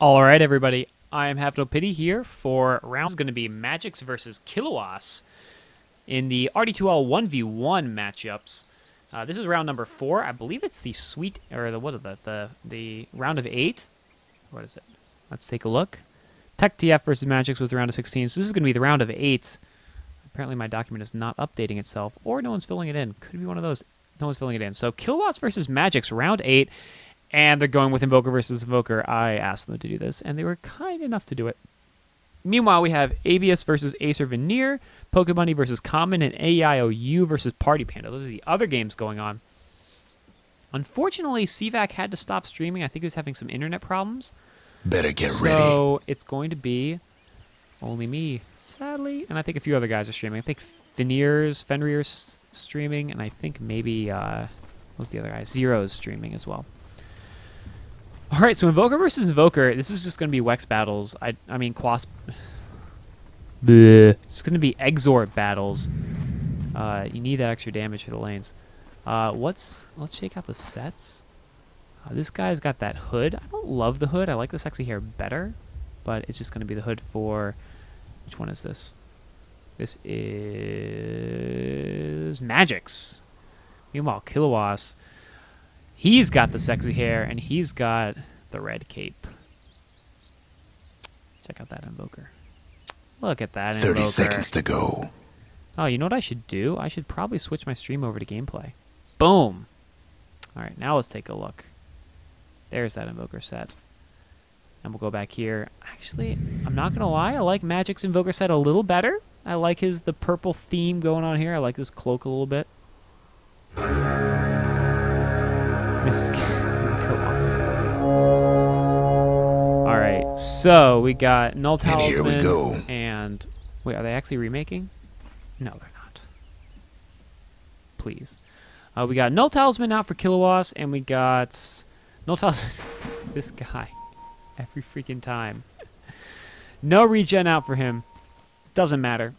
All right, everybody. I am Have No Pity here for round. This is going to be Magiks versus Killuas in the RD2L 1v1 matchups. This is round number 4. I believe it's the sweet, or the what is that? The round of 8. What is it? Let's take a look. Tech TF versus Magiks with the round of 16. So this is going to be the round of 8. Apparently my document is not updating itself, or no one's filling it in. Could be one of those. No one's filling it in. So Killuas versus Magiks, round 8. And they're going with Invoker versus Invoker. I asked them to do this, and they were kind enough to do it. Meanwhile, we have Avius versus Acer Veneer, Pokebunny versus Common, and AIOU versus Party Panda. Those are the other games going on. Unfortunately, CVAC had to stop streaming. I think he was having some internet problems. Better get ready. So it's going to be only me, sadly. And I think a few other guys are streaming. I think Fenrir's streaming, and I think maybe, what's the other guy? Zero's streaming as well. All right, so Invoker versus Invoker. This is just going to be Wex battles. I mean, Quas. Bleh. It's going to be Exort battles. You need that extra damage for the lanes. Let's shake out the sets. This guy's got that hood. I don't love the hood. I like the sexy hair better, but it's just going to be the hood for. Which one is this? This is Magiks. Meanwhile, Killuas. He's got the sexy hair, and he's got the red cape. Check out that Invoker. Look at that Invoker. 30 seconds to go. Oh, you know what I should do? I should probably switch my stream over to gameplay. Boom! Alright, now let's take a look. There's that Invoker set. And we'll go back here. Actually, I'm not going to lie. I like Magic's Invoker set a little better. I like the purple theme going on here. I like this cloak a little bit. Alright, so we got Null Talisman. And here we go. And wait, are they actually remaking? No, they're not. Please. We got Null Talisman out for Killuas, and we got Null Talisman. This guy. Every freaking time. No regen out for him. Doesn't matter.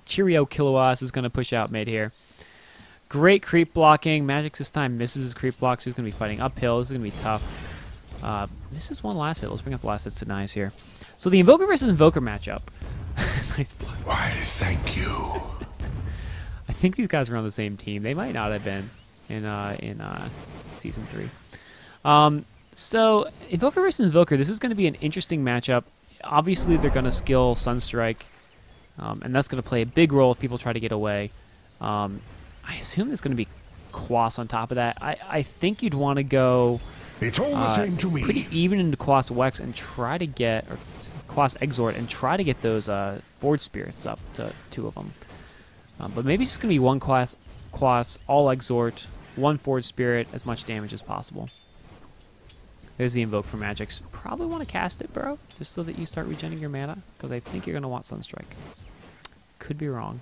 Cheerio Killuas is going to push out mid here. Great creep blocking. Magiks this time misses his creep blocks. He's going to be fighting uphill. This is going to be tough. Misses one last hit. Let's bring up the last hits to Nice here. So the Invoker versus Invoker matchup. Nice block. Why, thank you. I think these guys are on the same team. They might not have been in Season 3. So Invoker versus Invoker, this is going to be an interesting matchup. Obviously, they're going to skill Sunstrike, and that's going to play a big role if people try to get away. I assume there's going to be Quas on top of that. I think you'd want to go It's all the same to me. pretty even into Quas Wex and try to get, or Quas Exort, and try to get those Forge Spirits up to 2 of them. But maybe it's just going to be one Quas, all Exort, 1 Forge Spirit, as much damage as possible. There's the Invoke for Magiks. Probably want to cast it, bro, just so that you start regenerating your mana, because I think you're going to want Sunstrike. Could be wrong.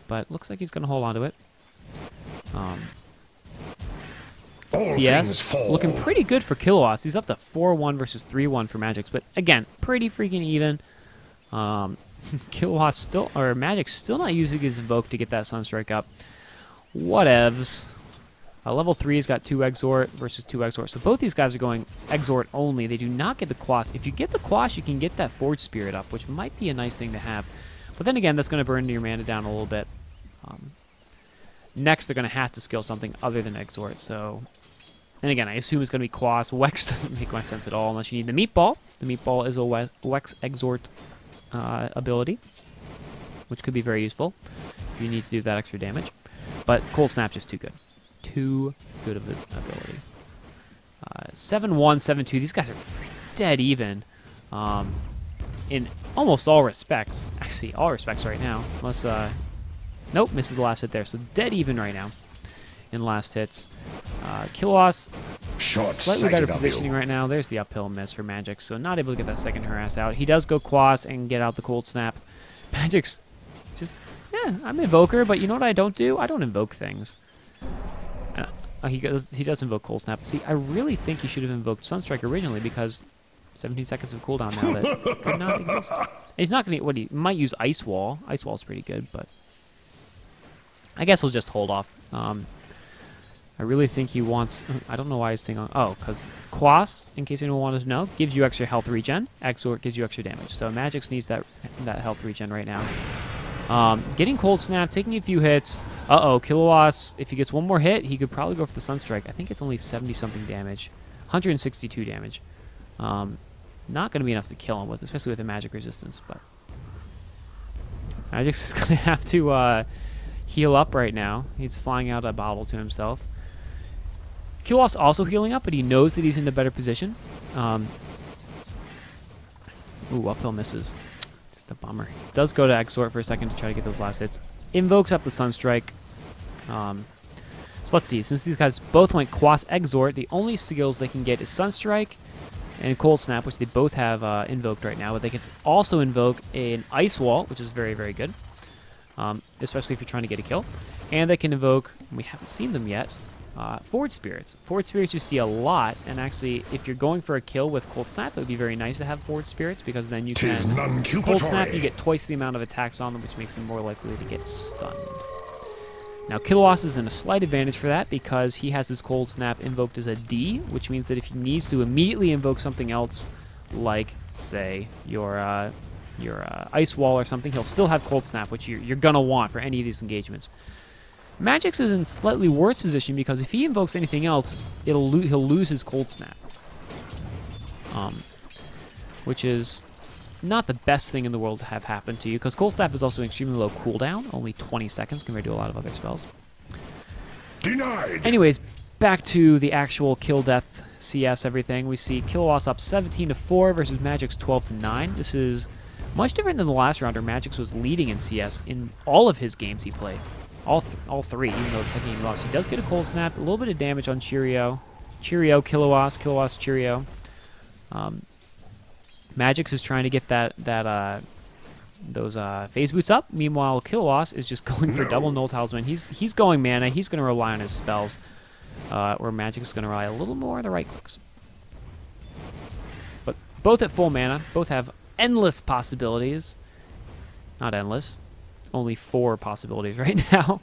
But looks like he's going to hold on to it. CS looking pretty good for Killuas. He's up to 4-1 versus 3-1 for Magiks, but again, pretty freaking even. Killuas still, or Magiks still not using his Invoke to get that Sunstrike up. Whatevs. Level 3's got 2 Exort versus 2 Exort. So both these guys are going Exort only. They do not get the Quas. If you get the Quas, you can get that Forge Spirit up, which might be a nice thing to have. But then again, that's going to burn your mana down a little bit. Next, they're going to have to skill something other than Exort. So, and again, I assume it's going to be Quas. Wex doesn't make much sense at all unless you need the Meatball. The Meatball is a Wex Exort ability, which could be very useful if you need to do that extra damage. But Cold Snap just too good. Too good of an ability. 7-1, 7-2. These guys are dead even. In almost all respects. Actually, all respects right now. Unless, nope, misses the last hit there. So dead even right now in last hits. Killuas, slightly better positioning right now. There's the uphill miss for Magiks. So not able to get that second harass out. He does go Quas and get out the Cold Snap. Magiks, just, yeah, I'm Invoker, but you know what I don't do? I don't invoke things. He does invoke Cold Snap. See, I really think he should have invoked Sunstrike originally because 17 seconds of cooldown now that could not exist. He's not going to... What he might use Ice Wall. Ice Wall's pretty good, but... I guess he'll just hold off. I I really think he wants... I don't know why he's saying... Oh, because Quas, in case anyone wanted to know, gives you extra health regen. Exort gives you extra damage. So Magiks needs that health regen right now. Getting Cold Snap, taking a few hits. Uh-oh, Killuas, if he gets one more hit, he could probably go for the Sunstrike. I think it's only 70-something damage. 162 damage. Not going to be enough to kill him with, especially with the magic resistance. But Magiks is going to have to heal up right now. He's flying out a bottle to himself. Killuas also healing up, but he knows that he's in a better position. Ooh, uphill misses. Just a bummer. Does go to Exort for a second to try to get those last hits. Invokes up the Sunstrike. So let's see. Since these guys both went Quas Exort, the only skills they can get is Sunstrike and Cold Snap, which they both have invoked right now. But they can also invoke an Ice Wall, which is very, very good. Especially if you're trying to get a kill. And they can invoke, we haven't seen them yet, Forward Spirits. Forward Spirits you see a lot, and actually, if you're going for a kill with Cold Snap, it would be very nice to have Forward Spirits, because then you can... Cold Snap, you get twice the amount of attacks on them, which makes them more likely to get stunned. Now, Killuas is in a slight advantage for that, because he has his Cold Snap invoked as a D, which means that if he needs to immediately invoke something else, like, say, your Ice Wall or something, he'll still have Cold Snap, which you're going to want for any of these engagements. Magiks is in slightly worse position because if he invokes anything else, he'll lose his Cold Snap. Which is not the best thing in the world to have happen to you, because Cold Snap is also an extremely low cooldown, only 20 seconds compared to a lot of other spells. Denied. Anyways, back to the actual kill death CS everything. We see Killuas up 17-4 versus Magiks 12-9. This is much different than the last round where Magiks was leading in CS in all of his games he played. All three, even though the second game he lost. He does get a Cold Snap, a little bit of damage on Cheerio. Cheerio, Killuas, Killuas, Cheerio. Magiks is trying to get those phase boots up. Meanwhile, Killuas is just going for double Null Talisman. He's going mana. He's going to rely on his spells. Where Magiks is going to rely a little more on the right clicks. But both at full mana, both have endless possibilities. Not endless. Only 4 possibilities right now.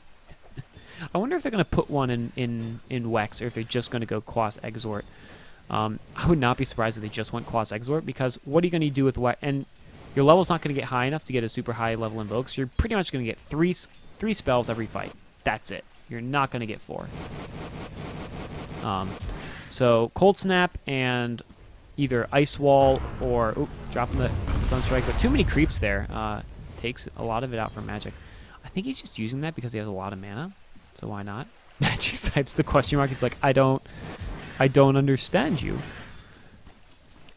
I wonder if they're going to put one in Wex, or if they're just going to go Quas Exort. I would not be surprised if they just went Quas Exort, because what are you going to do with Wex? And your level's not going to get high enough to get a super high level invoke, so you're pretty much going to get three spells every fight. That's it. You're not going to get 4. So Cold Snap and either Ice Wall or dropping the Sunstrike, but too many creeps there. Takes a lot of it out from Magic. I think he's just using that because he has a lot of mana, so why not? Magic types the question mark. He's like, I don't understand you.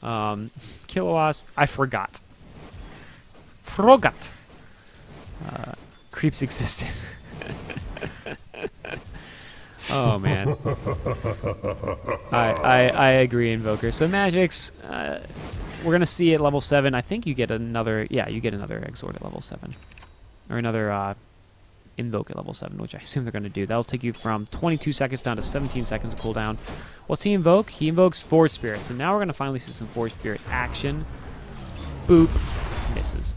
Killuas, I forgot. Creeps existed. Oh man. I agree, Invoker. So Magiks, we're gonna see at level 7. I think you get another. Yeah, you get another Exort at level 7, or another Invoke at level 7, which I assume they're gonna do. That'll take you from 22 seconds down to 17 seconds of cooldown. What's he invoke? He invokes Forward Spirit. So now we're gonna finally see some Forward Spirit action. Boop, misses.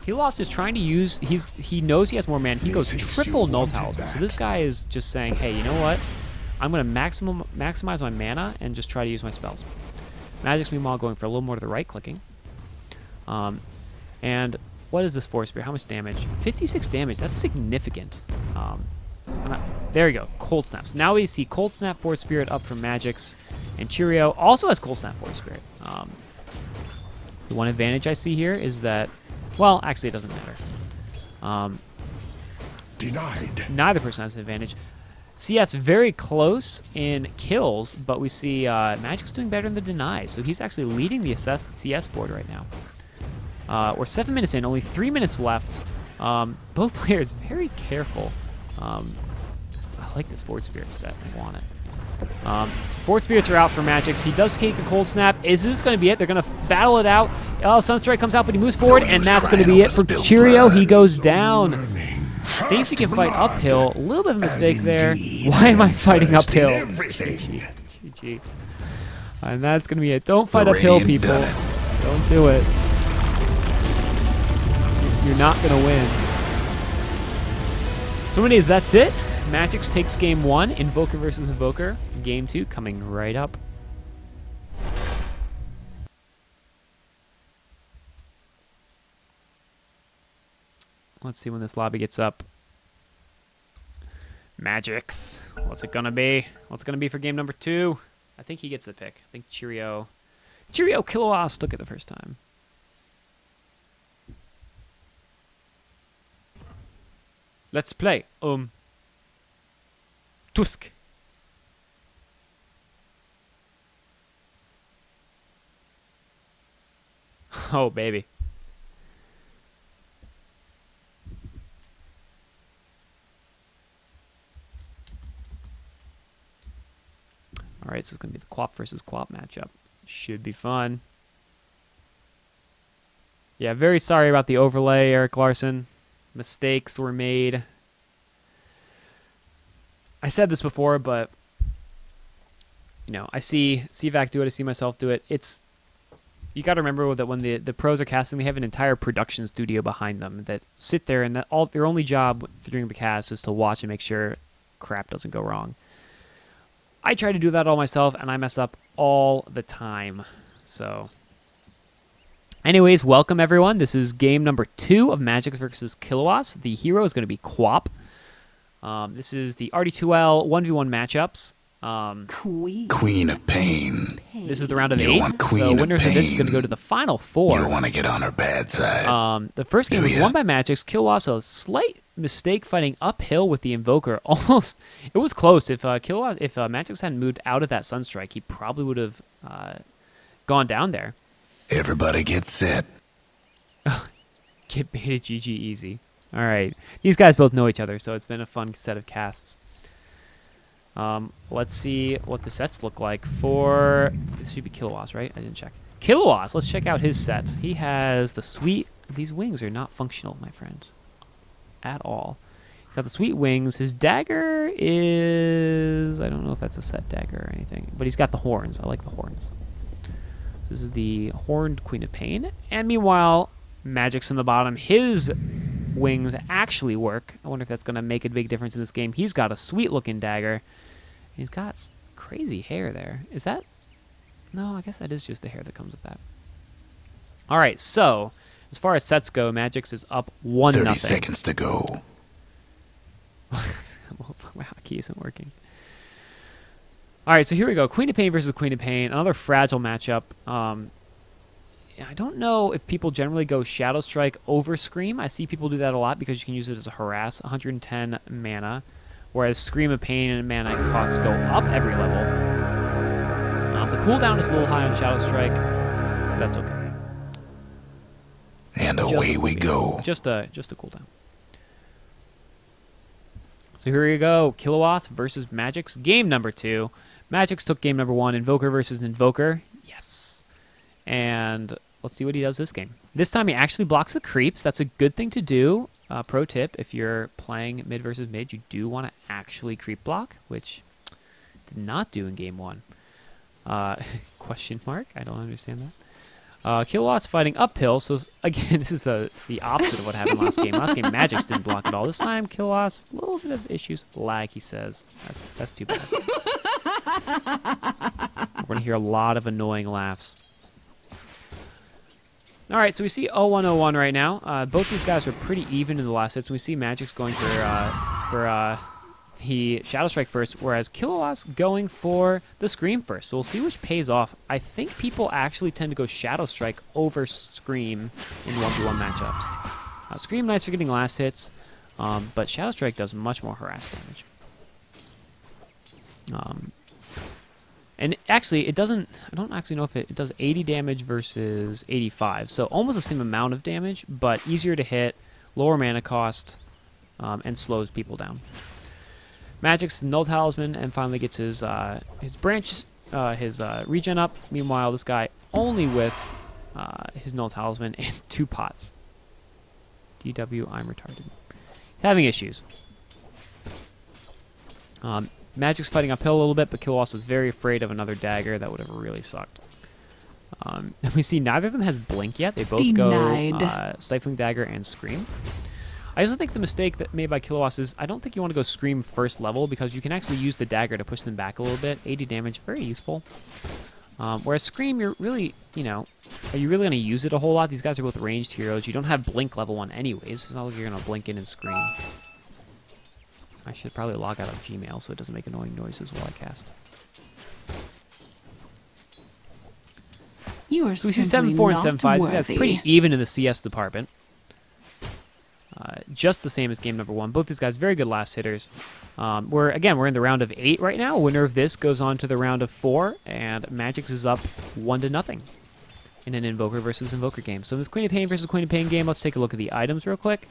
Killuas is trying to use. He knows he has more mana. He goes triple Null Talisman. So this guy is just saying, hey, you know what? I'm gonna maximize my mana and just try to use my spells. Magiks, meanwhile, going for a little more to the right clicking. And what is this Force Spirit? How much damage? 56 damage. That's significant. There we go. Cold Snaps. Now we see Cold Snap Force Spirit up from Magiks. And Cheerio also has Cold Snap Force Spirit. The one advantage I see here is that, well, actually it doesn't matter. Denied. Neither person has an advantage. CS very close in kills, but we see Magic's doing better in the denies, so he's actually leading the CS board right now. We're 7 minutes in, only 3 minutes left. Both players very careful. I like this Forward Spirit set. I want it. Forward Spirits are out for Magiks. He does take a Cold Snap. Is this going to be it? They're going to battle it out. Oh, Sunstrike comes out, but he moves forward, and that's going to be it for Cheerio. He goes down. Thinks he can fight uphill. A little bit of a mistake there. Why am I fighting uphill? GG. And that's going to be it. Don't fight uphill, people. Don't do it. You're not going to win. So anyways, that's it. Magiks takes game 1. Invoker versus Invoker. Game 2 coming right up. Let's see when this lobby gets up. Magiks. What's it gonna be? What's it gonna be for game number 2? I think he gets the pick. I think Cheerio Killuas took it the first time. Let's play. Tusk. Oh, baby. All right, so it's going to be the Quap versus Quap matchup. Should be fun. Yeah, very sorry about the overlay, Eric Larson. Mistakes were made. I said this before, but you know, I see CVAC do it. I see myself do it. You got to remember that when the pros are casting, they have an entire production studio behind them that sit there, and their only job during the cast is to watch and make sure crap doesn't go wrong. I try to do that all myself, and I mess up all the time. So, anyways, welcome everyone. This is game number 2 of Magiks versus Killuas. The hero is going to be Quap. This is the RD2L 1v1 matchups. Queen of Pain. This is the round of You 8. want Queen So of winners of this is Pain. going to go to the final 4. You don't want to get on her bad side. The first game Do was ya? won by Magiks. Killuas a slight mistake fighting uphill with the Invoker. Almost, it was close. If Magiks hadn't moved out of that Sunstrike, he probably would have gone down there. Everybody get set. Get baited GG easy. All right, these guys both know each other, so it's been a fun set of casts. Let's see what the sets look like for. This should be Killuas, right? I didn't check. Killuas. Let's check out his sets. He has the sweet. These wings are not functional, my friends, at all. He's got the sweet wings. His dagger is. I don't know if that's a set dagger or anything, but he's got the horns. I like the horns. So this is the horned Queen of Pain, and meanwhile, Magiks in the bottom. His wings actually work. I wonder if that's going to make a big difference in this game. He's got a sweet-looking dagger. He's got crazy hair there. Is that... No, I guess that is just the hair that comes with that. All right, so as far as sets go, Magiks is up 1-0. 30 seconds to go. My hotkey isn't working. All right, so here we go. Queen of Pain versus Queen of Pain. Another fragile matchup. I don't know if people generally go Shadow Strike over Scream. I see people do that a lot because you can use it as a harass, 110 mana, whereas Scream of Pain and mana costs go up every level. The cooldown is a little high on Shadow Strike, but that's okay. And Just away a we cooldown. go. Just a cooldown. So here we go. Killuas versus Magiks. Game number 2. Magiks took game number 1. Invoker versus Invoker. Yes. And let's see what he does this game. This time he actually blocks the creeps. That's a good thing to do. Pro tip, if you're playing mid versus mid, you do want to actually creep block, which did not do in game 1. Question mark? I don't understand that. Killuas fighting uphill. So again, this is the opposite of what happened last game. Last game, Magiks didn't block at all. This time, Killuas, a little bit of issues. Lag, he says. That's too bad. We're going to hear a lot of annoying laughs. All right, so we see 0-1-0-1 right now. Both these guys are pretty even in the last hits. We see Magiks going for the Shadow Strike first, whereas Killuas going for the Scream first. So we'll see which pays off. I think people actually tend to go Shadow Strike over Scream in 1v1 matchups. Scream nice for getting last hits, but Shadow Strike does much more harass damage. And actually, it doesn't... I don't actually know if it does 80 damage versus 85. So almost the same amount of damage, but easier to hit, lower mana cost, and slows people down. Magiks Null Talisman and finally gets his branch, his regen up. Meanwhile, this guy only with his Null Talisman and 2 pots. DW, I'm retarded. Having issues. Magiks fighting uphill a little bit, but Killuas was very afraid of another dagger. That would have really sucked. We see neither of them has Blink yet. They both go Stifling Dagger and Scream. I also think the mistake that made by Killuas is I don't think you want to go Scream first level because you can actually use the dagger to push them back a little bit. 80 damage, very useful. Whereas Scream, you're really, are you really going to use it a whole lot? These guys are both ranged heroes. You don't have Blink level 1 anyways. It's not like you're going to blink in and Scream. I should probably log out of Gmail so it doesn't make annoying noises while I cast. You are so we see simply 7-4 not and 7-5. These guys worthy. pretty even in the CS department. Just the same as game number 1. Both these guys very good last hitters. We're in the round of 8 right now. Winner of this goes on to the round of 4, and Magiks is up 1-0 in an Invoker versus Invoker game. So in this Queen of Pain versus Queen of Pain game, let's take a look at the items real quick.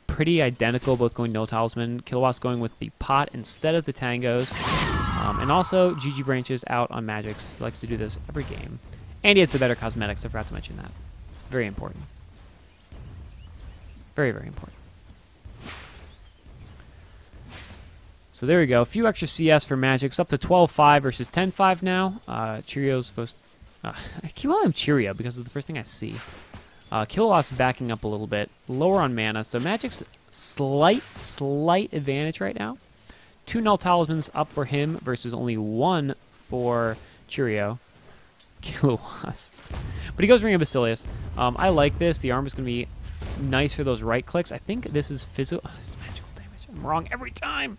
Pretty identical, both going no talisman. Killuas going with the pot instead of the tangos. And also, GG branches out on Magiks. He likes to do this every game. And he has the better cosmetics. I forgot to mention that. Very important. Very, very important. So there we go. A few extra CS for Magiks. Up to 12-5 versus 10-5 now. Cheerios first. I keep calling him Cheerio because it's the first thing I see. Killuas backing up a little bit. Lower on mana. So Magik's slight advantage right now. 2 null talismans up for him versus only 1 for Cheerio. Killuas. But he goes Ring of Basilius. I like this. The armor is going to be nice for those right clicks. I think this is physical. Oh, this is magical damage. I'm wrong every time.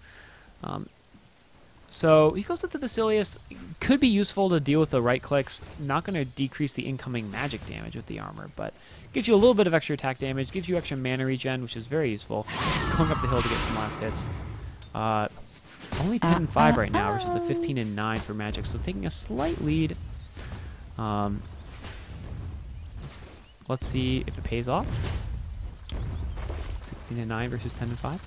So he goes with the Basilius. Could be useful to deal with the right clicks. Not going to decrease the incoming magic damage with the armor, but gives you a little bit of extra attack damage. Gives you extra mana regen, which is very useful. He's going up the hill to get some last hits. Only 10-5 right now versus the 15-9 for Magic, so taking a slight lead. Let's see if it pays off. 16-9 versus 10-5.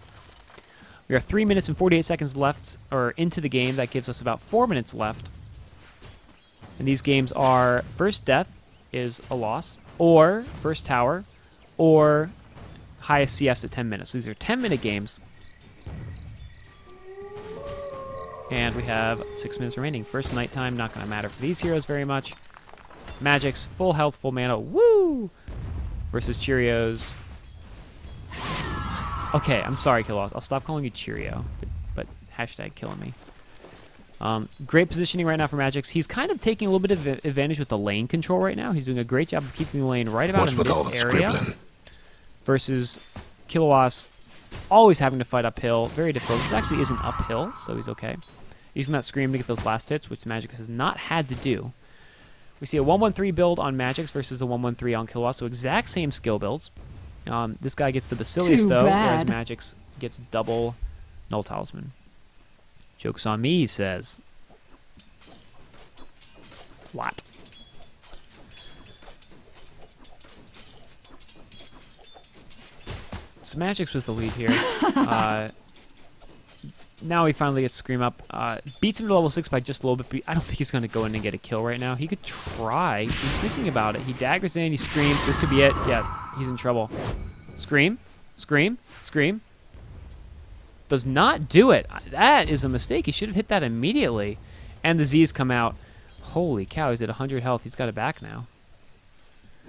We are 3 minutes and 48 seconds left, or into the game. That gives us about 4 minutes left. And these games are first death is a loss, or first tower, or highest CS at 10 minutes. So these are 10-minute games. And we have 6 minutes remaining. First nighttime, not going to matter for these heroes very much. Magiks, full health, full mana, woo! Versus Cheerios. Okay, I'm sorry, Killuas. I'll stop calling you Cheerio, but hashtag killing me. Great positioning right now for Magiks. He's kind of taking a little bit of advantage with the lane control right now. He's doing a great job of keeping the lane right about in this area. Scribbling. Versus Killuas, always having to fight uphill. Very difficult. This actually isn't uphill, so he's okay. Using that Scream to get those last hits, which Magiks has not had to do. We see a 1-1-3 build on Magiks versus a 1-1-3 on Killuas, so exact same skill builds. This guy gets the Basilius, though, whereas Magiks gets double Null Talisman. Joke's on me, he says. What? So Magiks with the lead here. Now he finally gets Scream up. Beats him to level 6 by just a little bit, but I don't think he's going to go in and get a kill right now. He could try. He's thinking about it. He daggers in, he screams. This could be it. Yeah, he's in trouble. Scream. Scream. Scream. Does not do it. That is a mistake. He should have hit that immediately. And the Z's come out. Holy cow, he's at 100 health. He's got it back now.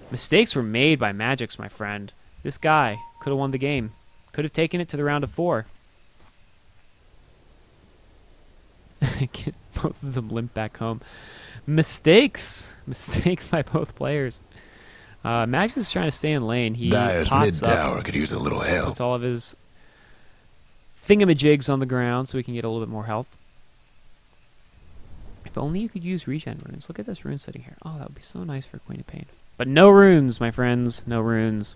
Mistakes were made by Magiks, my friend. This guy could have won the game. Could have taken it to the round of 4. Get both of them limp back home. Mistakes. Mistakes by both players. Magiks is trying to stay in lane. He Dyer's pots mid tower up, could use a little help. puts all of his thingamajigs on the ground so he can get a little bit more health. If only you could use regen runes. Look at this rune setting here. Oh, that would be so nice for Queen of Pain. But no runes, my friends. No runes.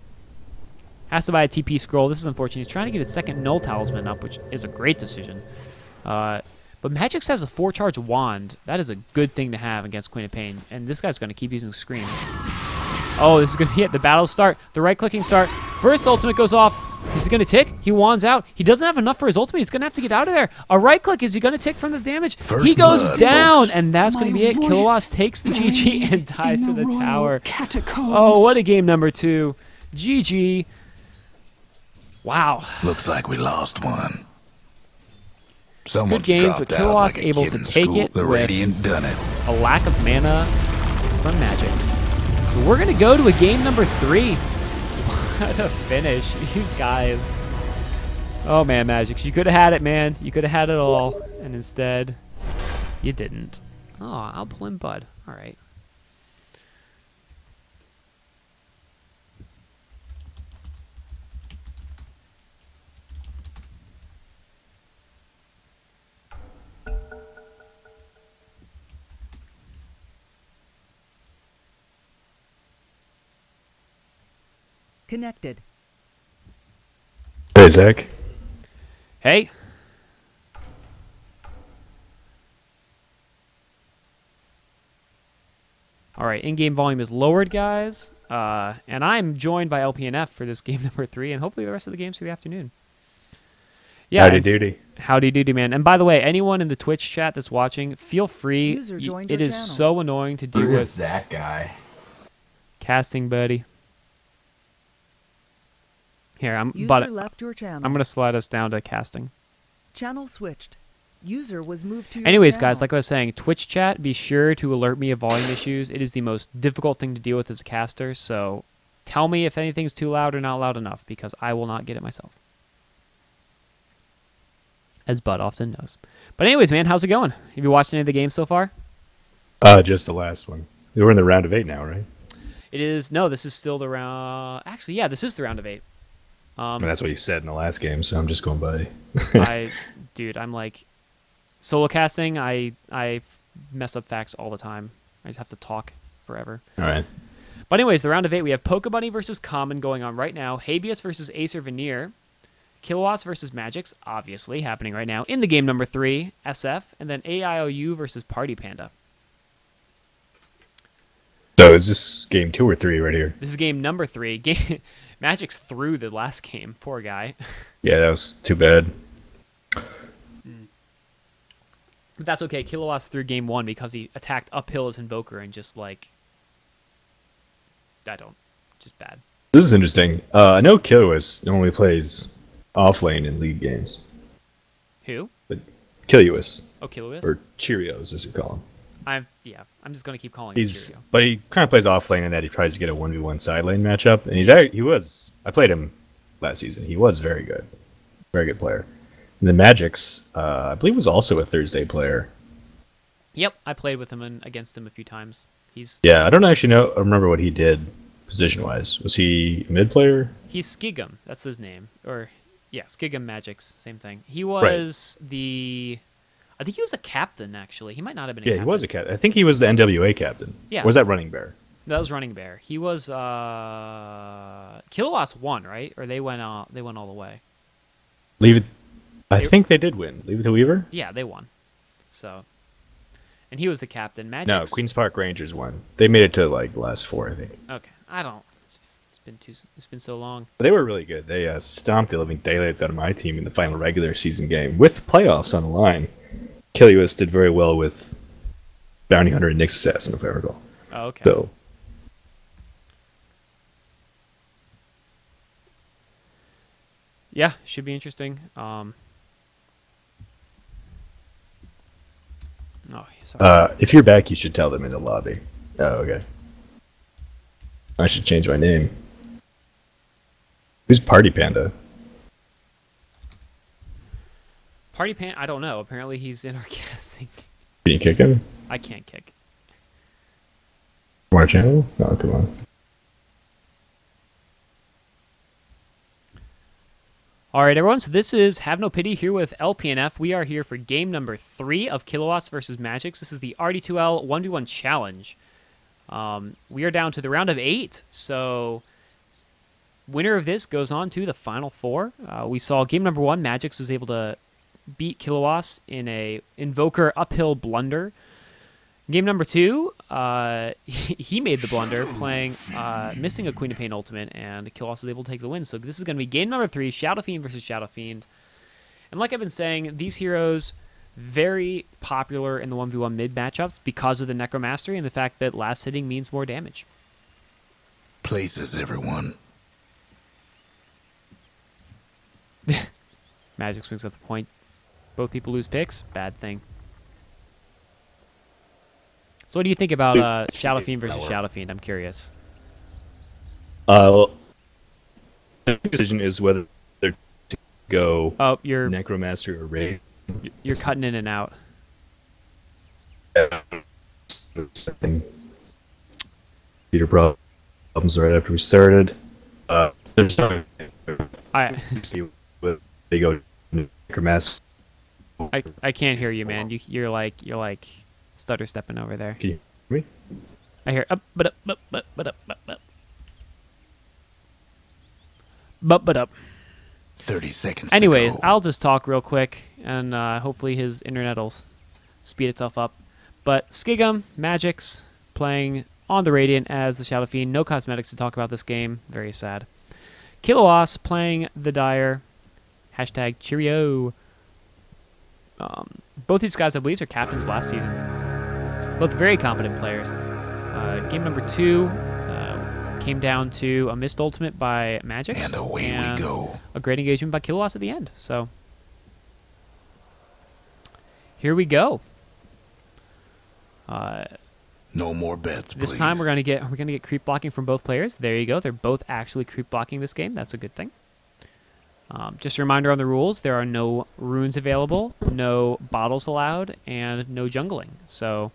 Has to buy a TP scroll. This is unfortunate. He's trying to get a second Null Talisman up, which is a great decision. But Magiks has a 4-charge wand. That is a good thing to have against Queen of Pain. And this guy's going to keep using Scream. Oh, this is going to be it. The battle start. The right-clicking start. First ultimate goes off. Is he going to tick? He wands out. He doesn't have enough for his ultimate. He's going to have to get out of there. A right-click. Is he going to tick from the damage? First he goes blood, down. folks. And that's going to be it. Killuas takes the GG and dies to the tower. Oh, what a game number 2. GG. Wow. Looks like we lost one. Someone's Good games, dropped but out Killuas like a able kid to in take school. it The with Radiant done it. a lack of mana from Magiks. So we're going to go to a game number 3. What a finish. These guys. Oh, man, Magiks. You could have had it, man. You could have had it all. And instead, you didn't. Oh, I'll pull in Bud. All right. Connected. Hey, Zach. Hey. All right, in-game volume is lowered, guys. And I'm joined by LPNF for this game number 3, and hopefully the rest of the games for the afternoon. Yeah, Howdy doody. Howdy doody, man. And by the way, anyone in the Twitch chat that's watching, feel free. User joined It your is channel. so annoying to deal with Who's that guy? casting, buddy. Here, User left your channel. I'm gonna slide us down to casting. Channel switched. User was moved to your Anyways, channel. guys, like I was saying, Twitch chat, be sure to alert me of volume issues. It is the most difficult thing to deal with as a caster, so tell me if anything's too loud or not loud enough, because I will not get it myself. As Bud often knows. But anyways, man, how's it going? Have you watched any of the games so far? Just the last one. We're in the round of 8 now, right? It is, no, this is still the round, actually, yeah, this is the round of 8. I mean, that's what you said in the last game, so I'm just going by. Dude, I'm like, solo casting, I mess up facts all the time. I just have to talk forever. All right. But anyways, the round of 8, we have Pokebunny versus Common going on right now. Habeas versus Acer Veneer. Killuas versus Magiks, obviously, happening right now. In the game number 3, SF. And then AIOU versus Party Panda. So is this game 2 or 3 right here? This is game number 3. Magiks threw the last game. Poor guy. Yeah, that was too bad. But that's okay. Killuas threw game 1 because he attacked uphill as Invoker and just like... just bad. This is interesting. I know Killuas normally plays off lane in league games. Who? But Killuas. Oh, Killuas? Or Cheerios, as you call him. I'm just going to keep calling him Cheerio. But he kind of plays off lane in that he tries to get a 1v1 side lane matchup. And I played him last season. He was very good. Very good player. And the Magiks, I believe, was also a Thursday player. Yep, I played with him and against him a few times. Yeah, I don't actually remember what he did position-wise. Was he a mid player? He's Skigum. That's his name. Or, yeah, Skigum Magiks. Same thing. He was I think he was a captain, actually. He might not have been a captain. Yeah, he was a captain. I think he was the NWA captain. Yeah. Or was that Running Bear? No, that was Running Bear. He was, Killuas won, right? Or they went all the way. I think they did win. Leave it to Weaver? Yeah, they won. So, and he was the captain. Magiks. No, Queen's Park Rangers won. They made it to like last 4, I think. Okay, I don't. It's been so long. They were really good. They stomped the living daylights out of my team in the final regular season game with playoffs on the line. Killuas did very well with Bounty Hunter and Nyx Assassin, if I recall. Oh, okay. So, yeah, should be interesting. Oh, sorry. if you're back, you should tell them in the lobby. Oh, okay. I should change my name. Who's Party Panda? Party Panda, I don't know. Apparently he's in our casting. Can you kick him? I can't kick. From our channel? Oh, come on. All right, everyone. So this is Have No Pity here with LPNF. We are here for game number 3 of Killuas versus Magiks. This is the RD2L 1v1 challenge. We are down to the round of 8. So winner of this goes on to the final 4. We saw game number 1. Magiks was able to beat Killuas in a Invoker uphill blunder. Game number 2, he made the blunder, missing a Queen of Pain ultimate, and Killuas was able to take the win. So this is going to be game number 3, Shadow Fiend versus Shadow Fiend. And like I've been saying, these heroes, very popular in the 1v1 mid matchups because of the Necromastery and the fact that last hitting means more damage. Places, everyone. Magic swings at the point. Both people lose picks. Bad thing. So what do you think about Shadow Fiend versus Shadow Fiend? I'm curious. Well, The decision is whether to go Oh, you're Necromaster or Raid. cutting in and out. Computer problems right after we started. There's no they go Necromaster. I can't hear you, man. You're like stutter stepping over there. Can you hear me? I hear up, but up, but up. 30 seconds. Anyways, to go. I'll just talk real quick, and hopefully his internet will speed itself up. But Skigum, Magiks, playing on the Radiant as the Shadow Fiend. No cosmetics to talk about this game. Very sad. Killuas playing the Dire. Hashtag Cheerio. Both these guys, I believe, are captains last season. Both very competent players. Game number 2 came down to a missed ultimate by Magiks. And away we go. A great engagement by Killuas at the end. So here we go. No more bets, This please. time we're gonna get creep blocking from both players. There you go. They're both actually creep blocking this game. That's a good thing. Just a reminder on the rules: there are no runes available, no bottles allowed, and no jungling. So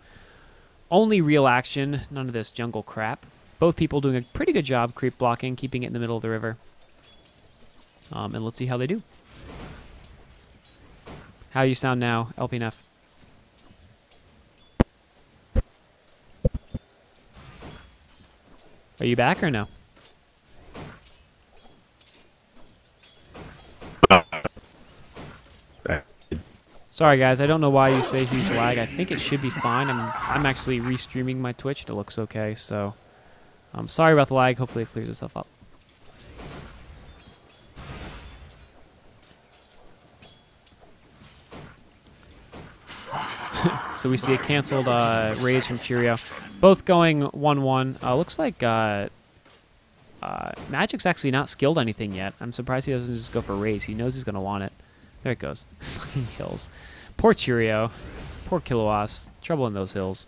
only real action. None of this jungle crap. Both people doing a pretty good job creep blocking, keeping it in the middle of the river. And let's see how they do. How you sound now, LPNF? Are you back or no? Sorry guys, I don't know why you say huge lag. I think it should be fine. I'm actually restreaming my Twitch. It looks okay, so I'm sorry about the lag. Hopefully it clears itself up. So we see a canceled raise from Cheerio. Both going 1-1. Looks like Magic's actually not skilled anything yet. I'm surprised he doesn't just go for raise. He knows he's going to want it. There it goes. Fucking hills. Poor Cheerio. Poor Killuas. Trouble in those hills.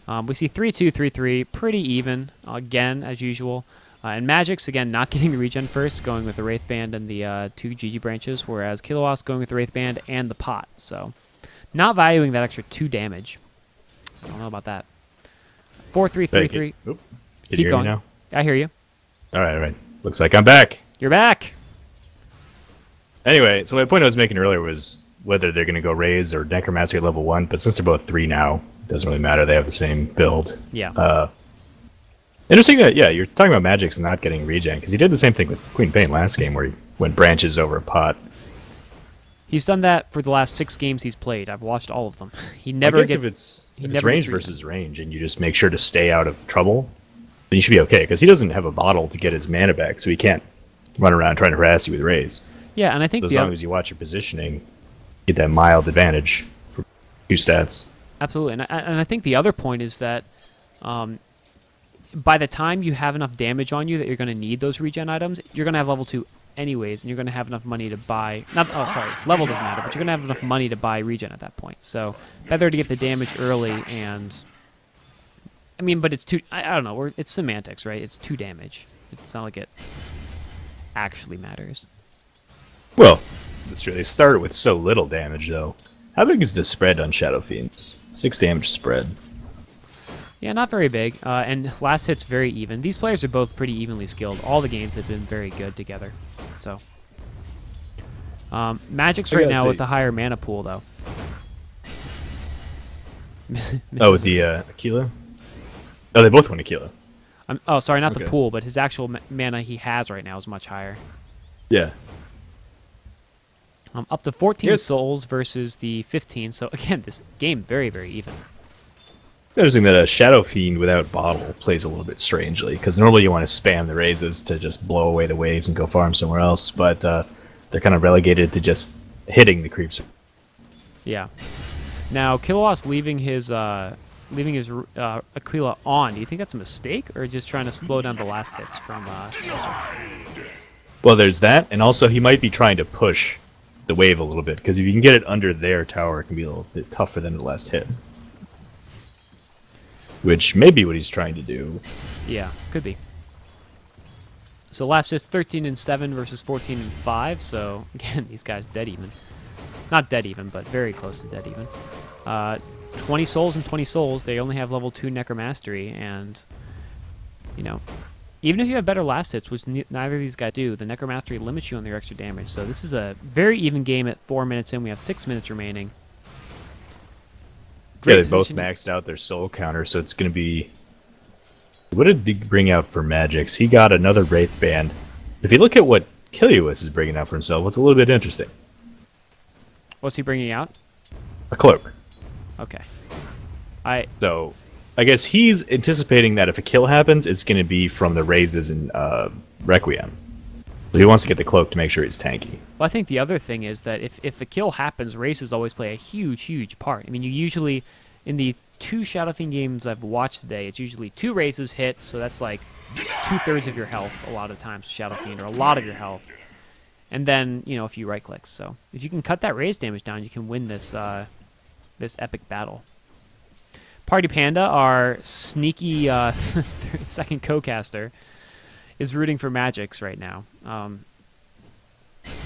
We see 3-2, 3-3. Pretty even, again, as usual. And Magiks, again, not getting the regen first, going with the Wraith Band and the 2 GG branches, whereas Killuas going with the Wraith Band and the pot. So, not valuing that extra 2 damage. I don't know about that. 4-3, 3-3. Can Keep you hear going. me now? I hear you. All right. Looks like I'm back. You're back. Anyway, so my point I was making earlier was whether they're going to go Raise or Necromancy at level 1, but since they're both 3 now, it doesn't really matter. They have the same build. Yeah. Interesting that, yeah, you're talking about Magics not getting regen, because he did the same thing with Queen Pain last game, where he went branches over a pot. He's done that for the last 6 games he's played. I've watched all of them. He never I guess gets. if it's range versus range, and you just make sure to stay out of trouble, then you should be okay, because he doesn't have a bottle to get his mana back, so he can't run around trying to harass you with Raise. Yeah, and I think So as long as you watch your positioning, you get that mild advantage for 2 stats. absolutely, and I think the other point is that by the time you have enough damage on you that you're going to need those regen items, you're going to have level 2 anyways, and you're going to have enough money to buy. Level doesn't matter, but you're going to have enough money to buy regen at that point. So better to get the damage early, and I mean, but it's too. I don't know. It's semantics, right? It's 2 damage. It's not like it actually matters. Well, that's true. They started with so little damage, though. How big is the spread on Shadow Fiends? 6 damage spread. Yeah, not very big. And last hit's very even. These players are both pretty evenly skilled. All the games have been very good together. So, Magic's right now with the higher mana pool, though. Oh, with the Aquila? Oh, they both went Aquila. Oh, sorry, not the Okay. pool, but his actual mana he has right now is much higher. Yeah. Up to 14 Yes. souls versus the 15. So again, this game very, very even. Noticing that a Shadow Fiend without bottle plays a little bit strangely, because normally you want to spam the raises to just blow away the waves and go farm somewhere else, but they're kind of relegated to just hitting the creeps. Yeah. Now, Killuas leaving his Aquila on. Do you think that's a mistake, or just trying to slow down the last hits from Magiks? Well, there's that, and also he might be trying to push the wave a little bit, because if you can get it under their tower, it can be a little bit tough for them to last hit. Which may be what he's trying to do. Yeah, could be. So last just 13-7 versus 14-5. So again, these guys dead even. Not dead even, but very close to dead even. 20 souls and 20 souls. They only have level 2 Necromastery, and you know, even if you have better last hits, which neither of these guys do, the Necromastery limits you on their extra damage. So this is a very even game at 4 minutes in. We have 6 minutes remaining. Yeah, they both maxed out their soul counter, so it's going to be... What did he bring out for Magiks? He got another Wraith Band. If you look at what Killuas is bringing out for himself, it's a little bit interesting. What's he bringing out? A cloak. Okay. So, I guess he's anticipating that if a kill happens, it's going to be from the raises in Requiem. So he wants to get the cloak to make sure he's tanky. Well, I think the other thing is that if a kill happens, races always play a huge part. I mean, you usually, in the 2 Shadow Fiend games I've watched today, it's usually 2 races hit, so that's like 2/3 of your health a lot of times, Shadow Fiend, or a lot of your health. And then, you know, a few right clicks. So if you can cut that raise damage down, you can win this this epic battle. Party Panda, our sneaky second co-caster, is rooting for Magiks right now.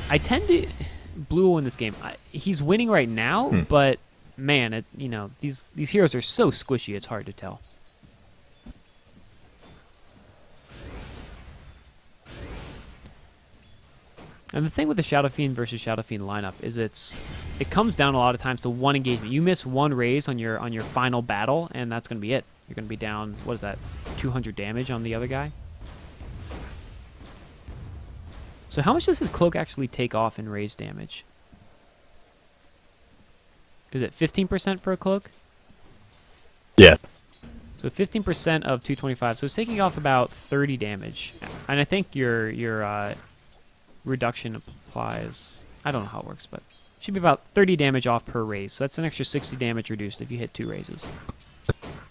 I tend to... Blue will win this game. He's winning right now, but man, you know, these heroes are so squishy, it's hard to tell. And the thing with the Shadow Fiend versus Shadow Fiend lineup is it comes down a lot of times to one engagement. You miss one raise on your final battle, and that's going to be it. You're going to be down, what is that, 200 damage on the other guy? So how much does his cloak actually take off in raise damage? Is it 15% for a cloak? Yeah. So 15% of 225. So it's taking off about 30 damage. And I think your reduction applies... I don't know how it works, but it should be about 30 damage off per raise. So that's an extra 60 damage reduced if you hit 2 raises.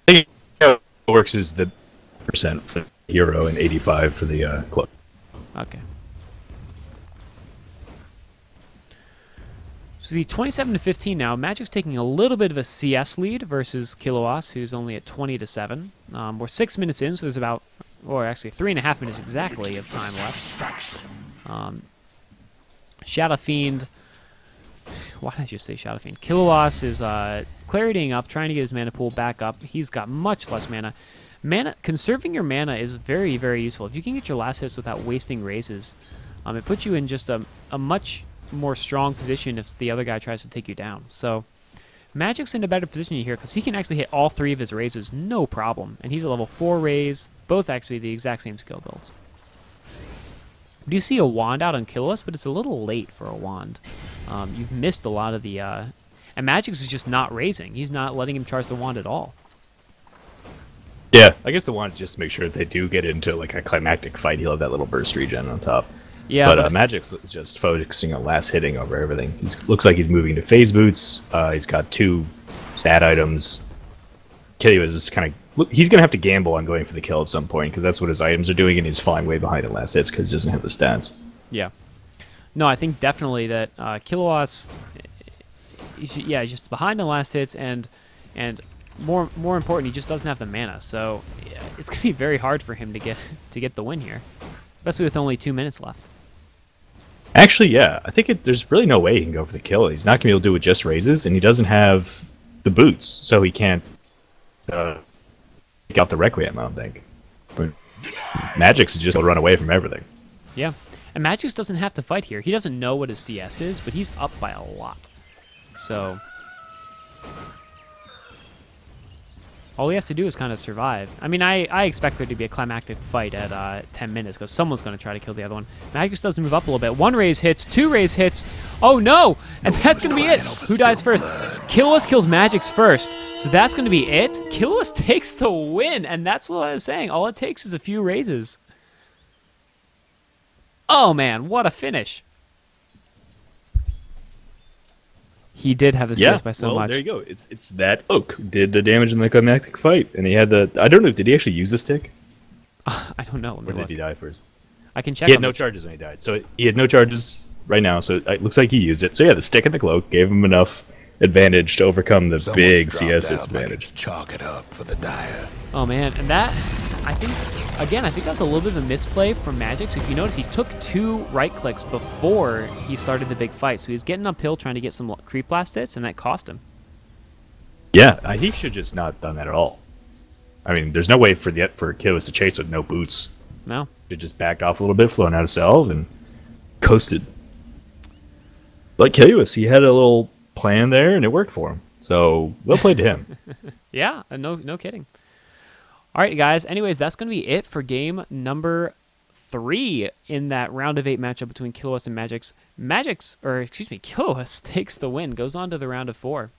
I think how it works is the percent for the hero and 85 for the cloak. Okay. So the 27-15 now. Magic's taking a little bit of a CS lead versus Killuas, who's only at 20-7. We're 6 minutes in, so there's about, or actually 3.5 minutes exactly of time left. Shadow Fiend. Why did I just say Shadow Fiend? Killuas is claritying up, trying to get his mana pool back up. He's got much less mana. Conserving your mana is very, very useful. If you can get your last hits without wasting raises, it puts you in just a much more strong position if the other guy tries to take you down. So Magic's in a better position here because he can actually hit all 3 of his raises no problem. And he's a level 4 raise, both actually the exact same skill builds. Do you see a wand out on Killuas? But it's a little late for a wand. You've missed a lot of the... And Magiks is just not raising. He's not letting him charge the wand at all. Yeah, I guess the wand is just to make sure if they do get into like a climactic fight, he'll have that little burst regen on top. Yeah, but Magiks is just focusing on last hitting over everything. He looks like he's moving to phase boots. He's got 2 stat items. Killuas is kind of... He's going to have to gamble on going for the kill at some point, because that's what his items are doing, and he's falling way behind in last hits because he doesn't have the stats. Yeah. No, I think definitely that Killuas... he's just behind in last hits, and more important, he just doesn't have the mana. So yeah, it's going to be very hard for him to get the win here, especially with only 2 minutes left. Actually, yeah. I think there's really no way he can go for the kill. He's not going to be able to do it with just raises, and he doesn't have the boots, so he can't take out the Requiem, I don't think. But Magiks is just going to run away from everything. Yeah. And Magiks doesn't have to fight here. He doesn't know what his CS is, but he's up by a lot. So all he has to do is kind of survive. I mean, I expect there to be a climactic fight at 10 minutes because someone's going to try to kill the other one. Magiks doesn't move up a little bit. 1 raise hits, 2 raise hits. Oh, no! And that's going to be it. Who dies first? Killuas kills Magiks first. So that's going to be it. Killuas takes the win, and that's what I was saying. All it takes is a few raises. Oh, man, what a finish. He did have the CS by so much. There you go. It's that oak did the damage in the climactic fight, and he had the... I don't know, did he actually use the stick? I don't know. Or did he die first? I can check. He had no charges when he died. So he had no charges right now, so it looks like he used it. So yeah, the stick and the cloak gave him enough advantage to overcome the Someone's big dropped CS out like disadvantage. it's chalk it up for the dire. Oh man, and that, I think that's a little bit of a misplay from Magiks. If you notice, he took 2 right clicks before he started the big fight, so he was getting uphill trying to get some creep blast hits, and that cost him. Yeah, he should just not done that at all. I mean, there's no way for Killuas to chase with no boots. No. He just backed off a little bit, flown out of salve, and coasted. Like Killuas, he had a little plan there, and it worked for him. So, well played to him. Yeah, no kidding. All right, guys. Anyways, that's going to be it for game number 3 in that round of 8 matchup between Killuas and Magiks. Killuas takes the win, goes on to the round of 4.